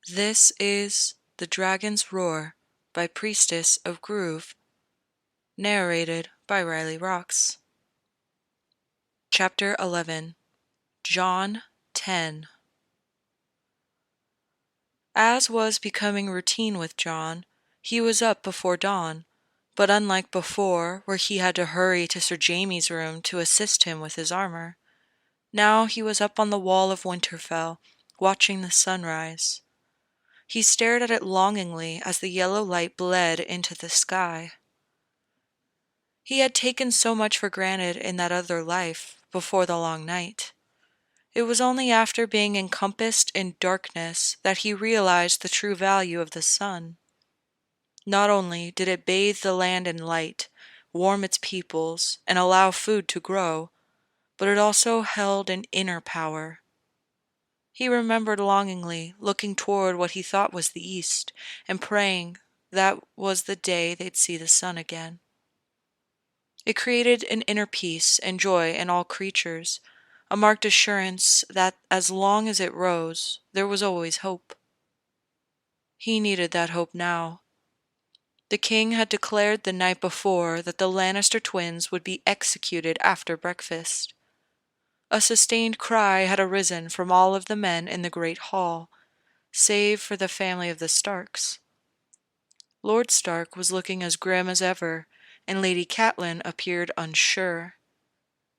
This is The Dragon's Roar by Priestess of Groove, narrated by RileyRoxx. Chapter 11. Jon 10. As was becoming routine with Jon, he was up before dawn, but unlike before, where he had to hurry to Sir Jaime's room to assist him with his armor, now he was up on the wall of Winterfell, watching the sunrise. He stared at it longingly as the yellow light bled into the sky. He had taken so much for granted in that other life, before the long night. It was only after being encompassed in darkness that he realized the true value of the sun. Not only did it bathe the land in light, warm its peoples, and allow food to grow, but it also held an inner power. He remembered longingly looking toward what he thought was the east, and praying that was the day they'd see the sun again. It created an inner peace and joy in all creatures, a marked assurance that as long as it rose, there was always hope. He needed that hope now. The king had declared the night before that the Lannister twins would be executed after breakfast. A sustained cry had arisen from all of the men in the great hall, save for the family of the Starks. Lord Stark was looking as grim as ever, and Lady Catelyn appeared unsure.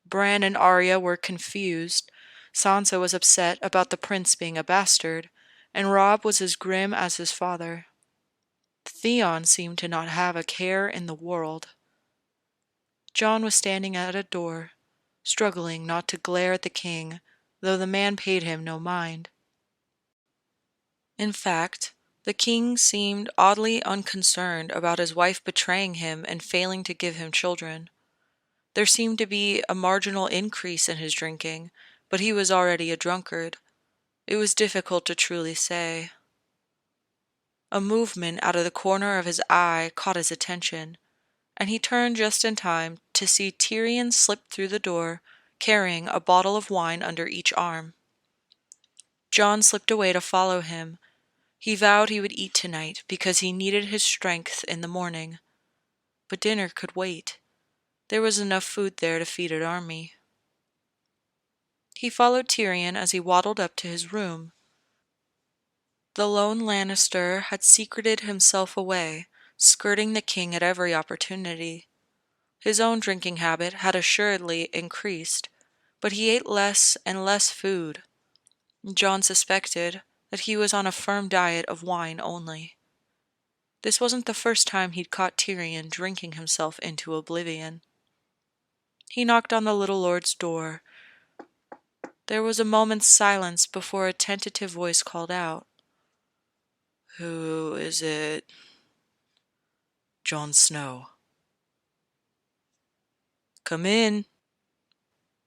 Bran and Arya were confused, Sansa was upset about the prince being a bastard, and Robb was as grim as his father. Theon seemed to not have a care in the world. Jon was standing at a door, struggling not to glare at the king, though the man paid him no mind. In fact, the king seemed oddly unconcerned about his wife betraying him and failing to give him children. There seemed to be a marginal increase in his drinking, but he was already a drunkard. It was difficult to truly say. A movement out of the corner of his eye caught his attention, and he turned just in time to see Tyrion slip through the door, carrying a bottle of wine under each arm. Jon slipped away to follow him. He vowed he would eat tonight because he needed his strength in the morning. But dinner could wait. There was enough food there to feed an army. He followed Tyrion as he waddled up to his room. The lone Lannister had secreted himself away, skirting the king at every opportunity. His own drinking habit had assuredly increased, but he ate less and less food. Jon suspected that he was on a firm diet of wine only. This wasn't the first time he'd caught Tyrion drinking himself into oblivion. He knocked on the little lord's door. There was a moment's silence before a tentative voice called out, "Who is it?" "Jon Snow." "Come in,"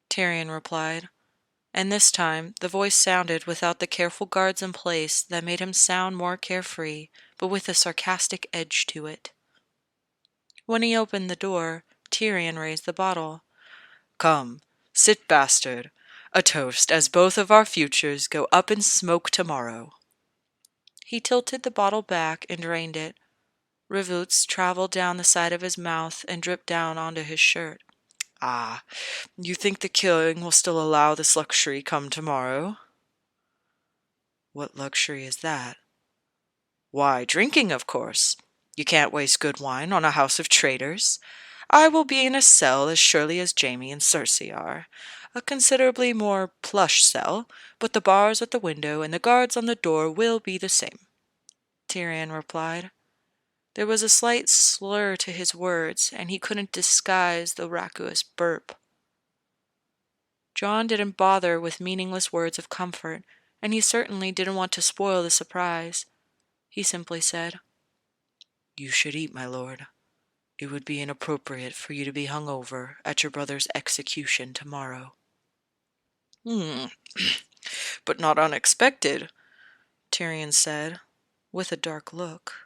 Tyrion replied, and this time the voice sounded without the careful guards in place that made him sound more carefree, but with a sarcastic edge to it. When he opened the door, Tyrion raised the bottle. "Come, sit, bastard. A toast as both of our futures go up in smoke tomorrow." He tilted the bottle back and drained it. Rivulets traveled down the side of his mouth and dripped down onto his shirt. "Ah, you think the king will still allow this luxury come tomorrow?" "What luxury is that?" "Why, drinking, of course. You can't waste good wine on a house of traitors. I will be in a cell as surely as Jaime and Cersei are. A considerably more plush cell, but the bars at the window and the guards on the door will be the same," Tyrion replied. There was a slight slur to his words, and he couldn't disguise the raucous burp. Jon didn't bother with meaningless words of comfort, and he certainly didn't want to spoil the surprise. He simply said, "You should eat, my lord. It would be inappropriate for you to be hung over at your brother's execution tomorrow." "But not unexpected," Tyrion said, with a dark look.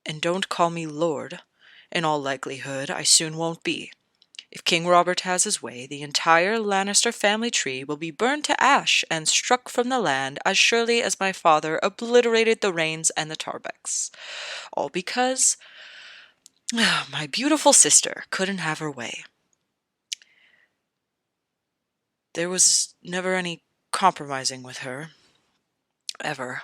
"And don't call me lord. In all likelihood, I soon won't be. If King Robert has his way, the entire Lannister family tree will be burned to ash and struck from the land as surely as my father obliterated the Rains and the Tarbecks. All because my beautiful sister couldn't have her way. There was never any compromising with her. Ever.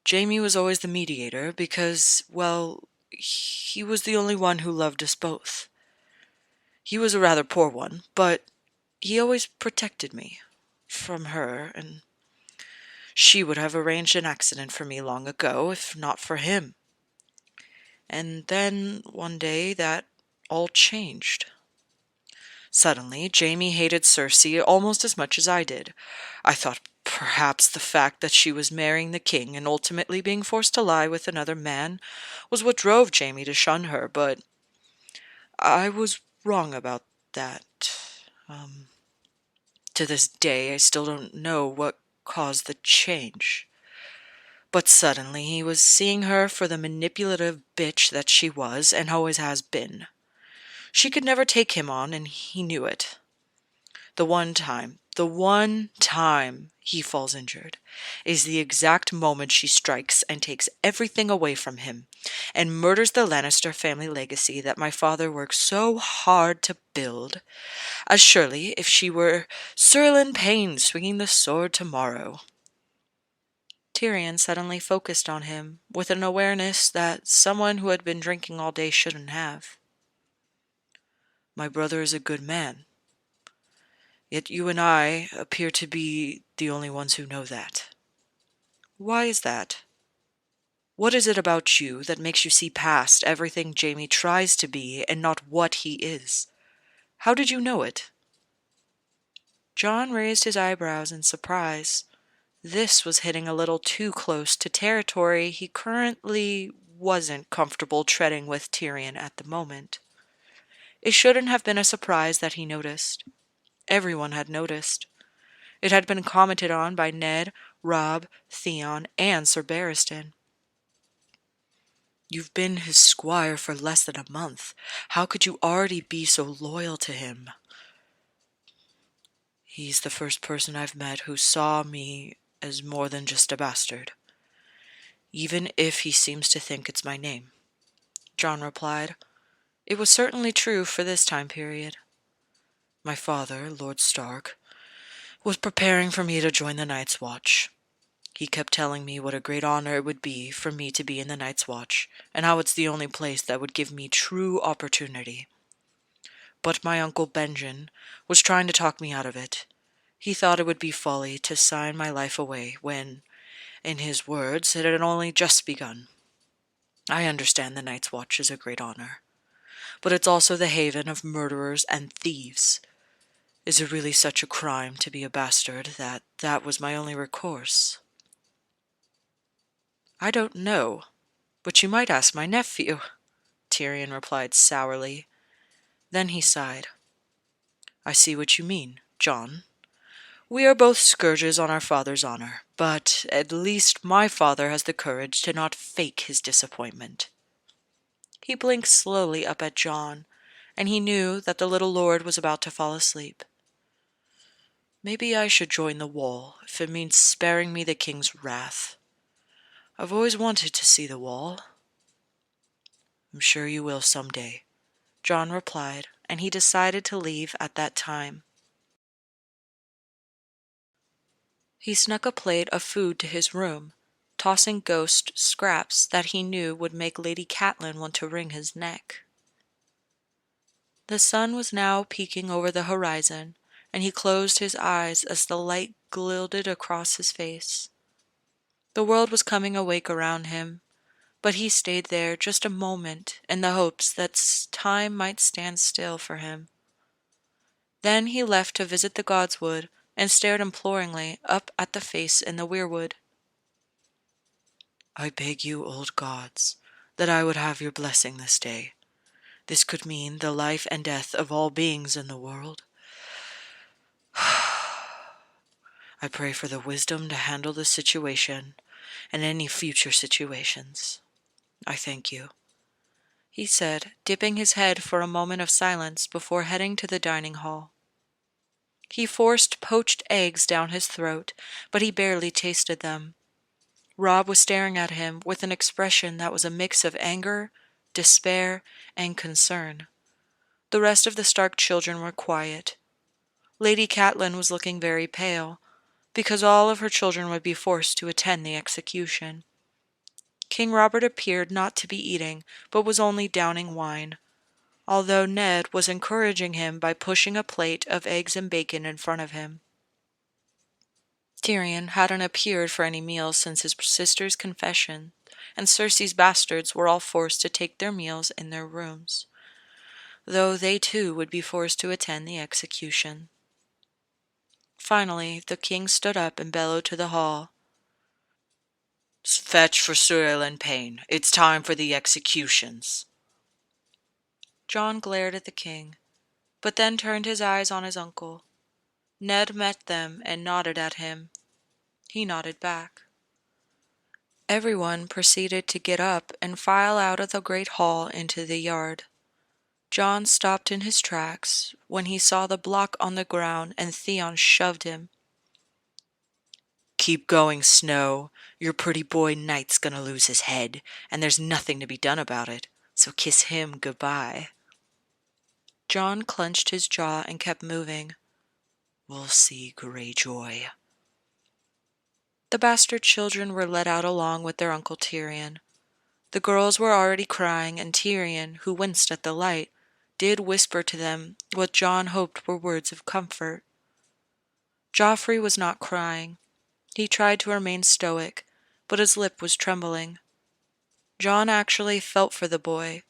Jaime was always the mediator because, well, he was the only one who loved us both. He was a rather poor one, but he always protected me from her, and she would have arranged an accident for me long ago if not for him. And then, one day, that all changed. Suddenly, Jaime hated Cersei almost as much as I did. I thought perhaps the fact that she was marrying the king and ultimately being forced to lie with another man was what drove Jaime to shun her, but I was wrong about that. To this day, I still don't know what caused the change. But suddenly he was seeing her for the manipulative bitch that she was and always has been. She could never take him on, and he knew it. The one time he falls injured is the exact moment she strikes and takes everything away from him and murders the Lannister family legacy that my father worked so hard to build, as surely if she were Sir Ilan Payne swinging the sword tomorrow. Tyrion suddenly focused on him with an awareness that someone who had been drinking all day shouldn't have. My brother is a good man. Yet you and I appear to be the only ones who know that. Why is that? What is it about you that makes you see past everything Jaime tries to be and not what he is? How did you know it? Jon raised his eyebrows in surprise. This was hitting a little too close to territory he currently wasn't comfortable treading with Tyrion at the moment. It shouldn't have been a surprise that he noticed. Everyone had noticed. It had been commented on by Ned, Robb, Theon, and Sir Barristan. You've been his squire for less than a month. How could you already be so loyal to him? He's the first person I've met who saw me as more than just a bastard. Even if he seems to think it's my name, Jon replied. It was certainly true for this time period. My father, Lord Stark, was preparing for me to join the Night's Watch. He kept telling me what a great honor it would be for me to be in the Night's Watch, and how it's the only place that would give me true opportunity. But my uncle Benjen was trying to talk me out of it. He thought it would be folly to sign my life away when, in his words, it had only just begun. I understand the Night's Watch is a great honor, but it's also the haven of murderers and thieves. Is it really such a crime to be a bastard that was my only recourse? I don't know, but you might ask my nephew, Tyrion replied sourly. Then he sighed. I see what you mean, Jon. We are both scourges on our father's honor, but at least my father has the courage to not fake his disappointment. He blinked slowly up at Jon, and he knew that the little lord was about to fall asleep. Maybe I should join the Wall, if it means sparing me the king's wrath. I've always wanted to see the Wall. I'm sure you will someday, Jon replied, and he decided to leave at that time. He snuck a plate of food to his room, tossing ghost scraps that he knew would make Lady Catelyn want to wring his neck. The sun was now peeking over the horizon, and he closed his eyes as the light gilded across his face. The world was coming awake around him, but he stayed there just a moment in the hopes that time might stand still for him. Then he left to visit the Godswood and stared imploringly up at the face in the weirwood. I beg you, old gods, that I would have your blessing this day. This could mean the life and death of all beings in the world. I pray for the wisdom to handle this situation and any future situations. I thank you. he said, dipping his head for a moment of silence before heading to the dining hall. He forced poached eggs down his throat, but he barely tasted them. Robb was staring at him with an expression that was a mix of anger, despair, and concern. The rest of the Stark children were quiet. Lady Catelyn was looking very pale, because all of her children would be forced to attend the execution. King Robert appeared not to be eating, but was only downing wine, although Ned was encouraging him by pushing a plate of eggs and bacon in front of him. Tyrion hadn't appeared for any meals since his sister's confession, and Cersei's bastards were all forced to take their meals in their rooms, though they too would be forced to attend the execution. Finally, the king stood up and bellowed to the hall. "Fetch for Sir and Payne. It's time for the executions." Jon glared at the king, but then turned his eyes on his uncle. Ned met them and nodded at him. He nodded back. Everyone proceeded to get up and file out of the great hall into the yard. Jon stopped in his tracks when he saw the block on the ground and Theon shoved him. "Keep going, Snow. Your pretty boy Knight's gonna lose his head, and there's nothing to be done about it, so kiss him goodbye." Jon clenched his jaw and kept moving. "We'll see, Greyjoy." The bastard children were led out along with their Uncle Tyrion. The girls were already crying, and Tyrion, who winced at the light, did whisper to them what Jon hoped were words of comfort. Joffrey was not crying. He tried to remain stoic, but his lip was trembling. Jon actually felt for the boy.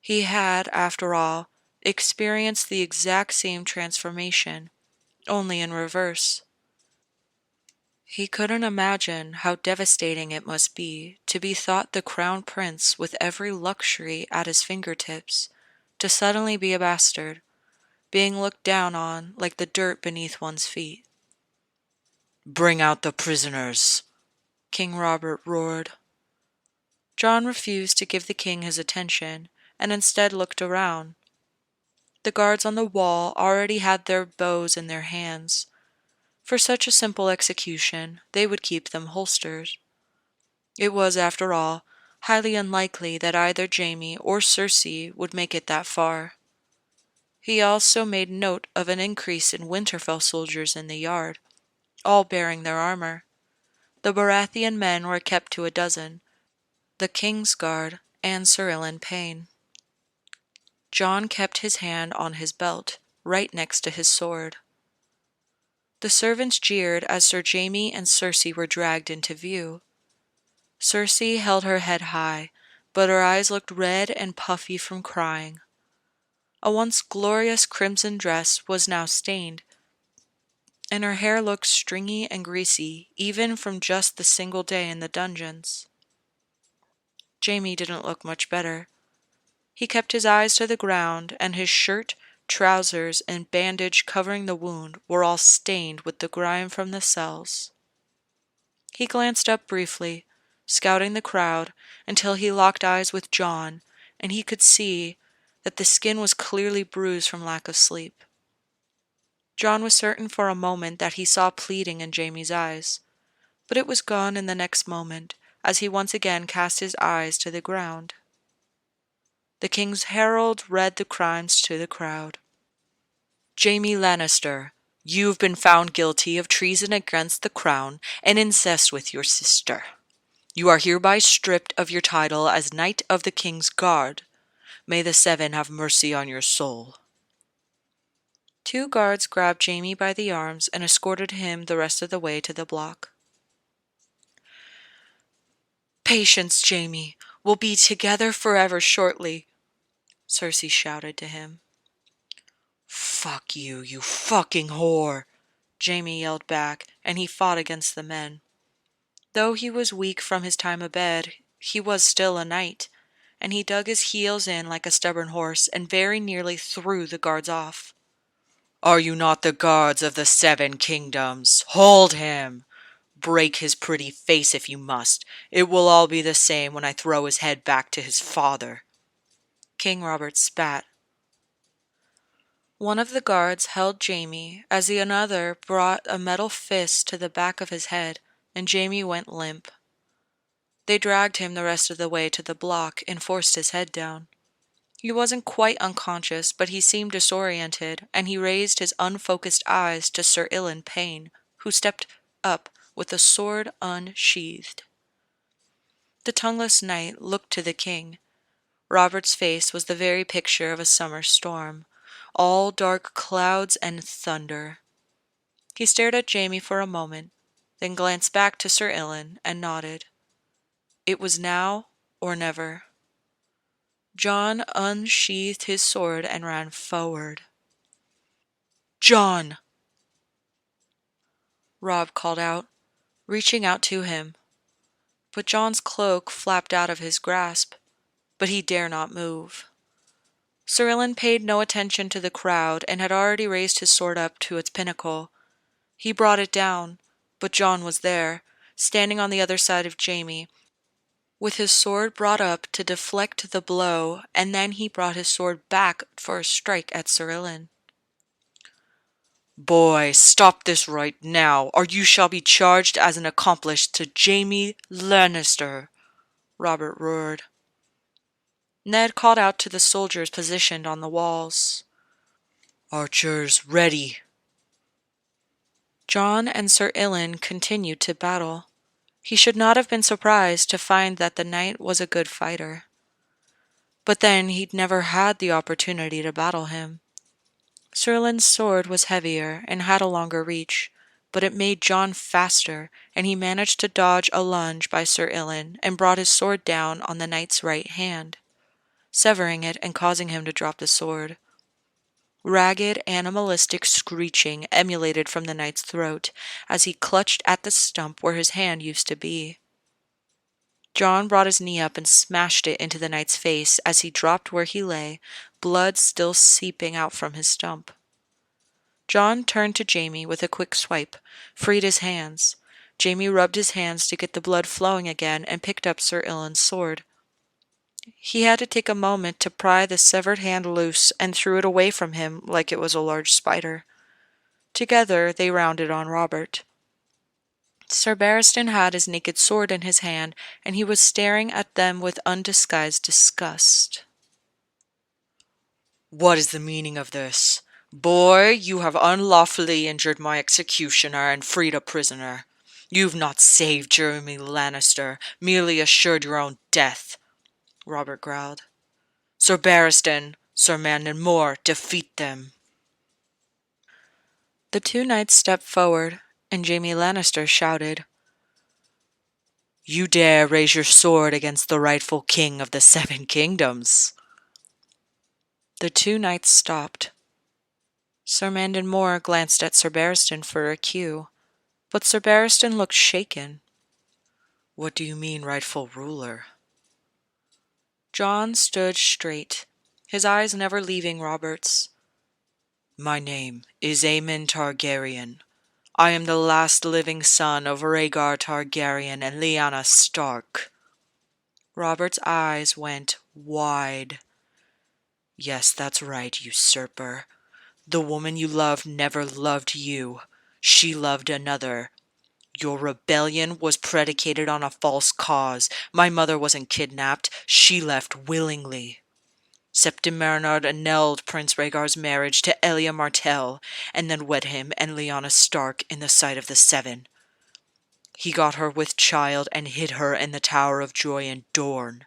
He had, after all, experienced the exact same transformation, only in reverse. He couldn't imagine how devastating it must be to be thought the crown prince with every luxury at his fingertips, to suddenly be a bastard, being looked down on like the dirt beneath one's feet. "Bring out the prisoners," King Robert roared. Jon refused to give the king his attention, and instead looked around. The guards on the wall already had their bows in their hands. For such a simple execution, they would keep them holstered. It was, after all, highly unlikely that either Jaime or Cersei would make it that far. He also made note of an increase in Winterfell soldiers in the yard, all bearing their armor. The Baratheon men were kept to 12, the King's Guard, and Sir Payne. Jon kept his hand on his belt, right next to his sword. The servants jeered as Sir Jaime and Cersei were dragged into view. Cersei held her head high, but her eyes looked red and puffy from crying. A once glorious crimson dress was now stained, and her hair looked stringy and greasy even from just the single day in the dungeons. Jaime didn't look much better. He kept his eyes to the ground, and his shirt, trousers, and bandage covering the wound were all stained with the grime from the cells. He glanced up briefly, scouting the crowd, until he locked eyes with Jon, and he could see that the skin was clearly bruised from lack of sleep. Jon was certain for a moment that he saw pleading in Jaime's eyes, but it was gone in the next moment, as he once again cast his eyes to the ground. The king's herald read the crimes to the crowd. "Jaime Lannister, you've been found guilty of treason against the crown and incest with your sister. You are hereby stripped of your title as Knight of the King's Guard. May the Seven have mercy on your soul." 2 guards grabbed Jaime by the arms and escorted him the rest of the way to the block. "Patience, Jaime. We'll be together forever shortly," Cersei shouted to him. "Fuck you, you fucking whore," Jaime yelled back, and he fought against the men. Though he was weak from his time abed, he was still a knight, and he dug his heels in like a stubborn horse and very nearly threw the guards off. "Are you not the guards of the 7 kingdoms? Hold him! Break his pretty face if you must. It will all be the same when I throw his head back to his father." King Robert spat. One of the guards held Jaime as the another brought a metal fist to the back of his head, and Jaime went limp. They dragged him the rest of the way to the block and forced his head down. He wasn't quite unconscious, but he seemed disoriented, and he raised his unfocused eyes to Sir Ilan Payne, who stepped up with a sword unsheathed. The tongueless knight looked to the king. Robert's face was the very picture of a summer storm, all dark clouds and thunder. He stared at Jaime for a moment, then glanced back to Sir Ilan and nodded. It was now or never. Jon unsheathed his sword and ran forward. "Jon!" Robb called out, reaching out to him. But Jon's cloak flapped out of his grasp, but he dare not move. Sir Ilan paid no attention to the crowd and had already raised his sword up to its pinnacle. He brought it down, but Jon was there, standing on the other side of Jaime, with his sword brought up to deflect the blow, and then he brought his sword back for a strike at Sir Ilan. "Boy, stop this right now, or you shall be charged as an accomplice to Jaime Lannister," Robert roared. Ned called out to the soldiers positioned on the walls. "Archers, ready!" Jon and Sir Ilan continued to battle. He should not have been surprised to find that the knight was a good fighter. But then he'd never had the opportunity to battle him. Sir Ilan's sword was heavier and had a longer reach, but it made Jon faster, and he managed to dodge a lunge by Sir Ilan and brought his sword down on the knight's right hand, severing it and causing him to drop the sword. Ragged, animalistic screeching emanated from the knight's throat as he clutched at the stump where his hand used to be. Jon brought his knee up and smashed it into the knight's face as he dropped where he lay, blood still seeping out from his stump. Jon turned to Jaime with a quick swipe, freed his hands. Jaime rubbed his hands to get the blood flowing again and picked up Sir Ilan's sword. He had to take a moment to pry the severed hand loose and threw it away from him like it was a large spider. Together they rounded on Robert. Sir Barristan had his naked sword in his hand, and he was staring at them with undisguised disgust. "What is the meaning of this? Boy, you have unlawfully injured my executioner and freed a prisoner. You've not saved Jaime Lannister, merely assured your own death," Robert growled. "Sir Barristan, Sir Mandon Moore, defeat them." The two knights stepped forward, and Jaime Lannister shouted, "You dare raise your sword against the rightful king of the Seven Kingdoms?" The two knights stopped. Sir Mandon Moore glanced at Sir Barristan for a cue, but Sir Barristan looked shaken. "What do you mean, rightful ruler?" Jon stood straight, his eyes never leaving Robert's. "My name is Aemon Targaryen. I am the last living son of Rhaegar Targaryen and Lyanna Stark." Robert's eyes went wide. "Yes, that's right, usurper. The woman you loved never loved you. She loved another. Your rebellion was predicated on a false cause. My mother wasn't kidnapped. She left willingly. Septim Marinard annulled Prince Rhaegar's marriage to Elia Martell, and then wed him and Lyanna Stark in the sight of the Seven. He got her with child and hid her in the Tower of Joy in Dorne,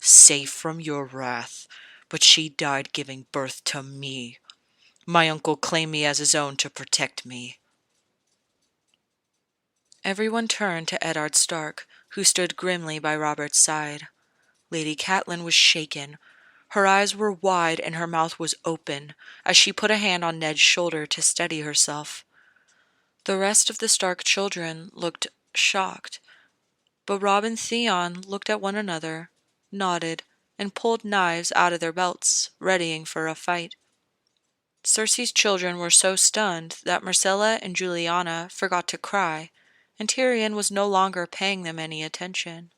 safe from your wrath, but she died giving birth to me. My uncle claimed me as his own to protect me." Everyone turned to Eddard Stark, who stood grimly by Robert's side. Lady Catelyn was shaken. Her eyes were wide and her mouth was open as she put a hand on Ned's shoulder to steady herself. The rest of the Stark children looked shocked, but Robb and Theon looked at one another, nodded, and pulled knives out of their belts, readying for a fight. Cersei's children were so stunned that Myrcella and Juliana forgot to cry, and Tyrion was no longer paying them any attention.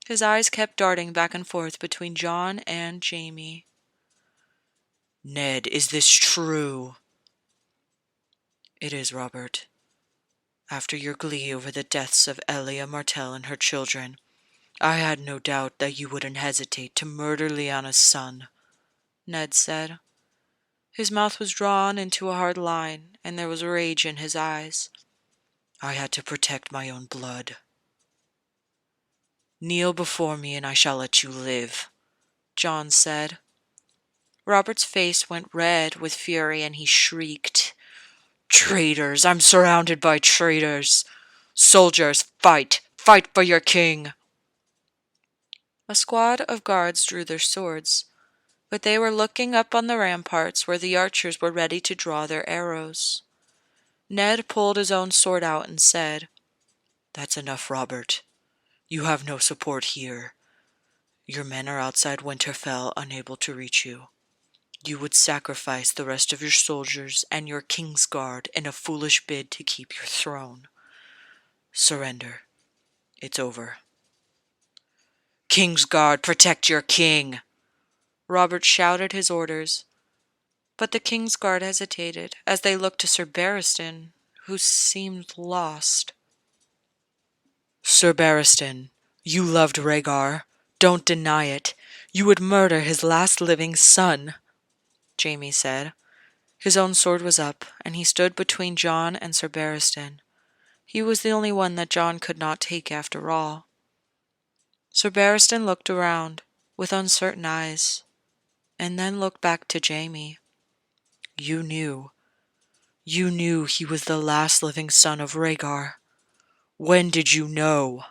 His eyes kept darting back and forth between Jon and Jaime. "Ned, is this true?" "It is, Robert. After your glee over the deaths of Elia Martell and her children, I had no doubt that you wouldn't hesitate to murder Lyanna's son," Ned said. His mouth was drawn into a hard line, and there was rage in his eyes. "I had to protect my own blood." "Kneel before me and I shall let you live," Jon said. Robert's face went red with fury and he shrieked, "Traitors! I'm surrounded by traitors! Soldiers, fight! Fight for your king!" A squad of guards drew their swords, but they were looking up on the ramparts where the archers were ready to draw their arrows. Ned pulled his own sword out and said, "That's enough, Robert. You have no support here. Your men are outside Winterfell, unable to reach you. You would sacrifice the rest of your soldiers and your king's guard in a foolish bid to keep your throne. Surrender. It's over." "King's guard, protect your king!" Robert shouted his orders, but the king's guard hesitated as they looked to Sir Barristan, who seemed lost. "Sir Barristan, you loved Rhaegar. Don't deny it. You would murder his last living son," Jaime said. His own sword was up, and he stood between Jon and Sir Barristan. He was the only one that Jon could not take after all. Sir Barristan looked around with uncertain eyes, and then looked back to Jaime. You knew he was the last living son of Rhaegar. When did you know?"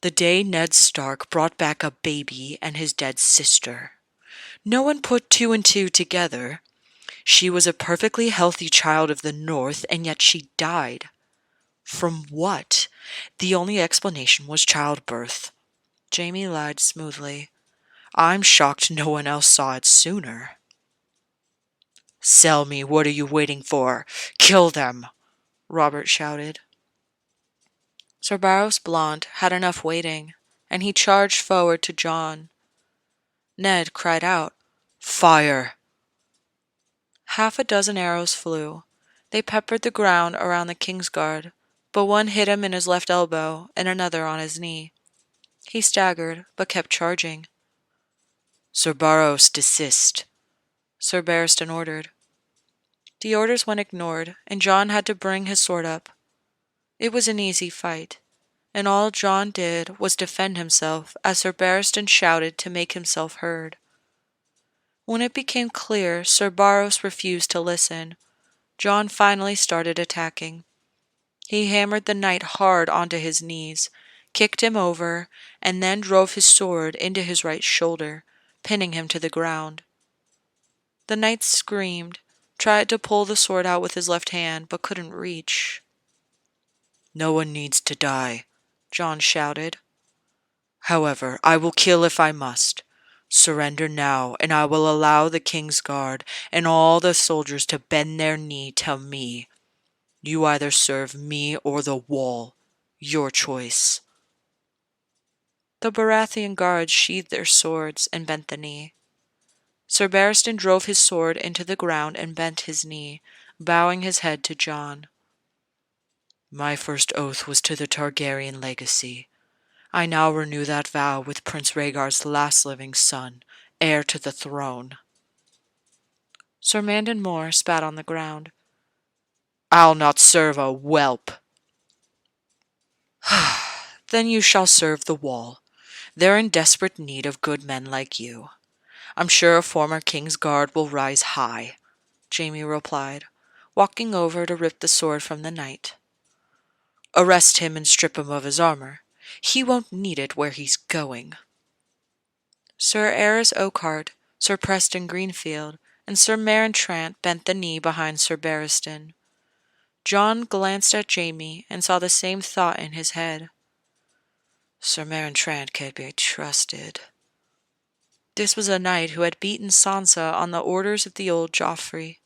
"The day Ned Stark brought back a baby and his dead sister. No one put two and two together. She was a perfectly healthy child of the North, and yet she died. From what? The only explanation was childbirth." Jaime lied smoothly. "I'm shocked no one else saw it sooner." "Sell me, what are you waiting for? Kill them!" Robert shouted. Sir Barros Blond had enough waiting, and he charged forward to Jon. Ned cried out, "Fire!" Half a dozen arrows flew. They peppered the ground around the king's guard, but one hit him in his left elbow and another on his knee. He staggered, but kept charging. "Sir Barros, desist," Sir Barristan ordered. The orders went ignored, and Jon had to bring his sword up. It was an easy fight, and all Jon did was defend himself as Sir Barristan shouted to make himself heard. When it became clear Sir Barros refused to listen, Jon finally started attacking. He hammered the knight hard onto his knees, kicked him over, and then drove his sword into his right shoulder, pinning him to the ground. The knight screamed, tried to pull the sword out with his left hand, but couldn't reach. "No one needs to die," Jon shouted. "However, I will kill if I must. Surrender now, and I will allow the king's guard and all the soldiers to bend their knee to me. You either serve me or the wall. Your choice." The Baratheon guards sheathed their swords and bent the knee. Sir Barristan drove his sword into the ground and bent his knee, bowing his head to Jon. "My first oath was to the Targaryen legacy. I now renew that vow with Prince Rhaegar's last living son, heir to the throne." Sir Mandon Moore spat on the ground. "I'll not serve a whelp." "Then you shall serve the wall. They're in desperate need of good men like you. I'm sure a former king's guard will rise high," Jaime replied, walking over to rip the sword from the knight. "Arrest him and strip him of his armor. He won't need it where he's going." Sir Aerys Oakhart, Sir Preston Greenfield, and Sir Meryn Trant bent the knee behind Sir Barristan. Jon glanced at Jaime and saw the same thought in his head. Sir Meryn Trant can't be trusted. This was a knight who had beaten Sansa on the orders of the old Joffrey.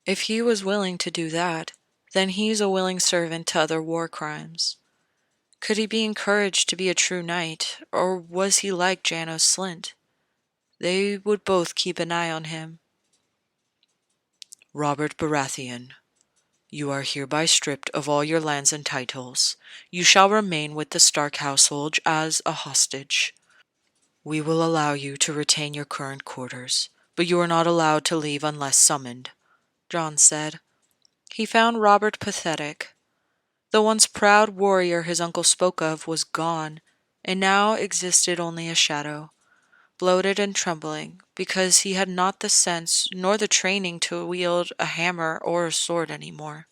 If he was willing to do that, then he's a willing servant to other war crimes. Could he be encouraged to be a true knight, or was he like Janos Slint? They would both keep an eye on him. Robert Baratheon, you are hereby stripped of all your lands and titles. You shall remain with the Stark household as a hostage. We will allow you to retain your current quarters, but you are not allowed to leave unless summoned, Jon said. He found Robert pathetic. The once proud warrior his uncle spoke of was gone, and now existed only a shadow, bloated and trembling, because he had not the sense nor the training to wield a hammer or a sword any more.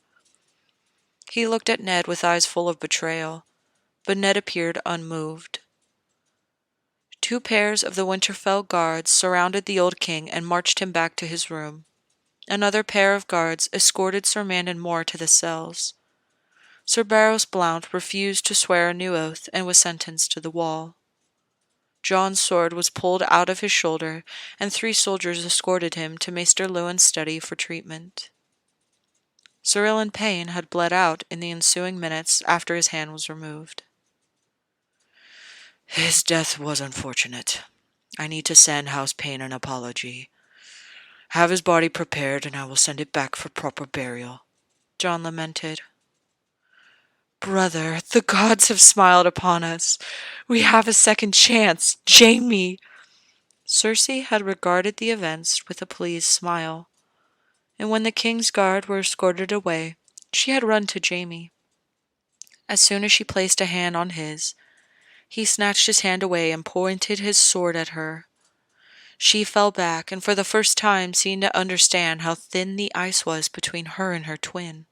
He looked at Ned with eyes full of betrayal, but Ned appeared unmoved. 2 pairs of the Winterfell guards surrounded the old king and marched him back to his room. Another pair of guards escorted Sir Mandon Moore to the cells. Sir Barros Blount refused to swear a new oath and was sentenced to the wall. Jon's sword was pulled out of his shoulder, and 3 soldiers escorted him to Maester Luwin's study for treatment. Sir Ilan Payne had bled out in the ensuing minutes after his hand was removed. His death was unfortunate. I need to send House Payne an apology. Have his body prepared, and I will send it back for proper burial, Jon lamented. Brother, the gods have smiled upon us. We have a second chance. Jaime! Cersei had regarded the events with a pleased smile, and when the king's guard were escorted away, she had run to Jaime. As soon as she placed a hand on his, he snatched his hand away and pointed his sword at her. She fell back, and for the first time seemed to understand how thin the ice was between her and her twin.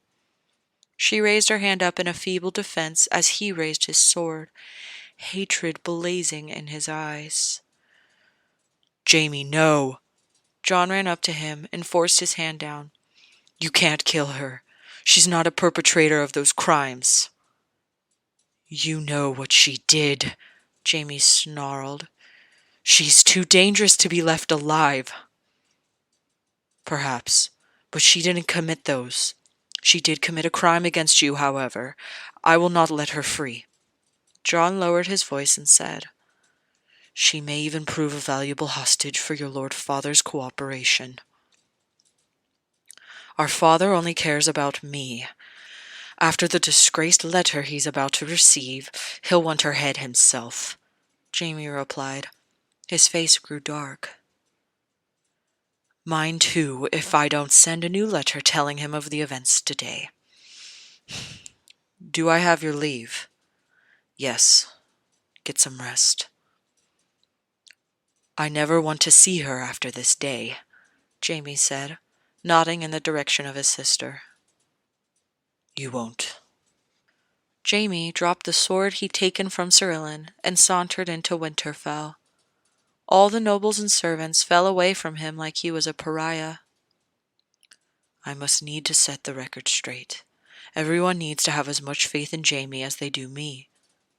She raised her hand up in a feeble defense as he raised his sword, hatred blazing in his eyes. Jaime, no! Jon ran up to him and forced his hand down. You can't kill her. She's not a perpetrator of those crimes. You know what she did, Jaime snarled. She's too dangerous to be left alive. Perhaps, but she didn't commit those. She did commit a crime against you, however. I will not let her free. Jon lowered his voice and said, She may even prove a valuable hostage for your Lord Father's cooperation. Our father only cares about me. After the disgraced letter he's about to receive, he'll want her head himself, Jaime replied. His face grew dark. Mine too, if I don't send a new letter telling him of the events today. Do I have your leave? Yes. Get some rest. I never want to see her after this day, Jaime said, nodding in the direction of his sister. You won't. Jaime dropped the sword he'd taken from Sir Ilan and sauntered into Winterfell. All the nobles and servants fell away from him like he was a pariah. I must need to set the record straight. Everyone needs to have as much faith in Jaime as they do me,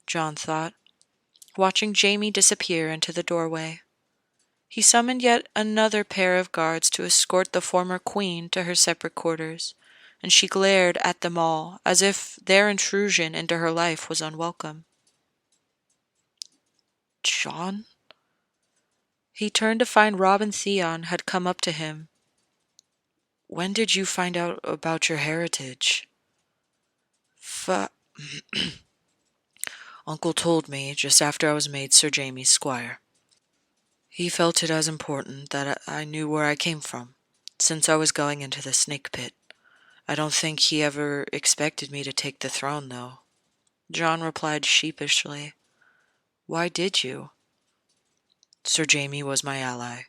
Jon thought, watching Jaime disappear into the doorway. He summoned yet another pair of guards to escort the former queen to her separate quarters, and she glared at them all as if their intrusion into her life was unwelcome. Jon? He turned to find Robb and Theon had come up to him. When did you find out about your heritage? Uncle told me just after I was made Sir Jaime's squire. He felt it as important that I knew where I came from, since I was going into the snake pit. I don't think he ever expected me to take the throne, though. Jon replied sheepishly. Why did you? Sir Jaime was my ally.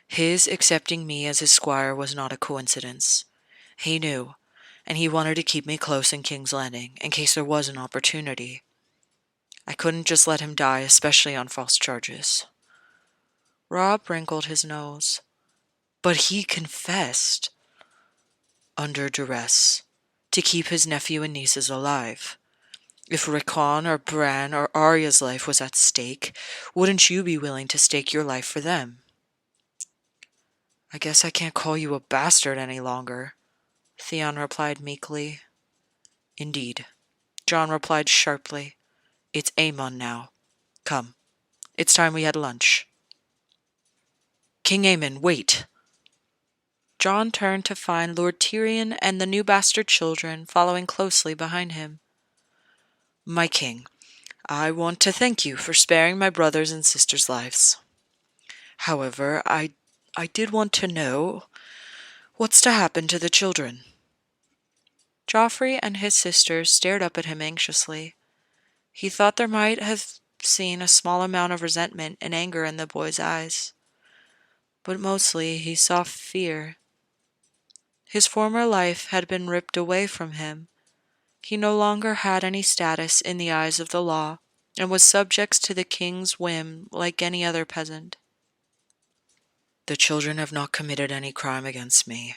His accepting me as his squire was not a coincidence. He knew, and he wanted to keep me close in King's Landing, in case there was an opportunity. I couldn't just let him die, especially on false charges. Robb wrinkled his nose. But he confessed. Under duress, to keep his nephew and nieces alive. If Rickon or Bran or Arya's life was at stake, wouldn't you be willing to stake your life for them? I guess I can't call you a bastard any longer, Theon replied meekly. Indeed, Jon replied sharply. It's Aemon now. Come, it's time we had lunch. King Aemon, wait! Jon turned to find Lord Tyrion and the new bastard children following closely behind him. My king, I want to thank you for sparing my brothers and sisters' lives. However, I did want to know what's to happen to the children. Joffrey and his sisters stared up at him anxiously. He thought there might have seen a small amount of resentment and anger in the boy's eyes, but mostly he saw fear. His former life had been ripped away from him. He no longer had any status in the eyes of the law, and was subject to the king's whim like any other peasant. The children have not committed any crime against me.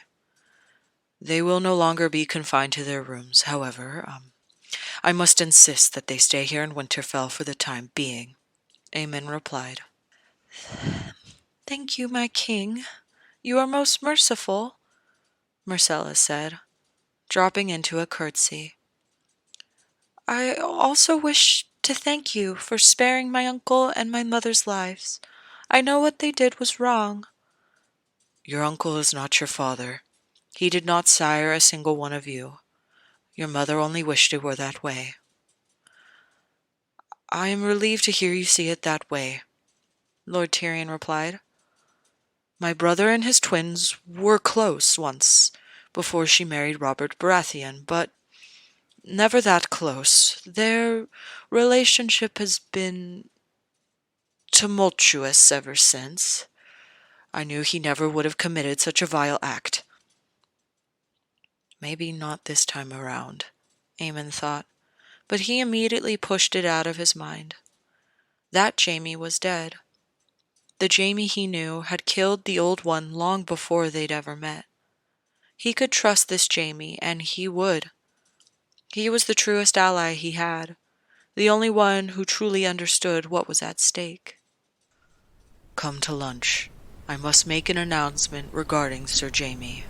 They will no longer be confined to their rooms. However, I must insist that they stay here in Winterfell for the time being, Aemon replied. Thank you, my king. You are most merciful, Myrcella said, dropping into a curtsy. I also wish to thank you for sparing my uncle and my mother's lives. I know what they did was wrong. Your uncle is not your father. He did not sire a single one of you. Your mother only wished it were that way. I am relieved to hear you see it that way, Lord Tyrion replied. My brother and his twins were close once, before she married Robert Baratheon, but never that close. Their relationship has been tumultuous ever since. I knew he never would have committed such a vile act. Maybe not this time around, Aemon thought, but he immediately pushed it out of his mind. That Jaime was dead. The Jaime he knew had killed the old one long before they'd ever met. He could trust this Jaime, and he would. He was the truest ally he had, the only one who truly understood what was at stake. Come to lunch. I must make an announcement regarding Sir Jaime.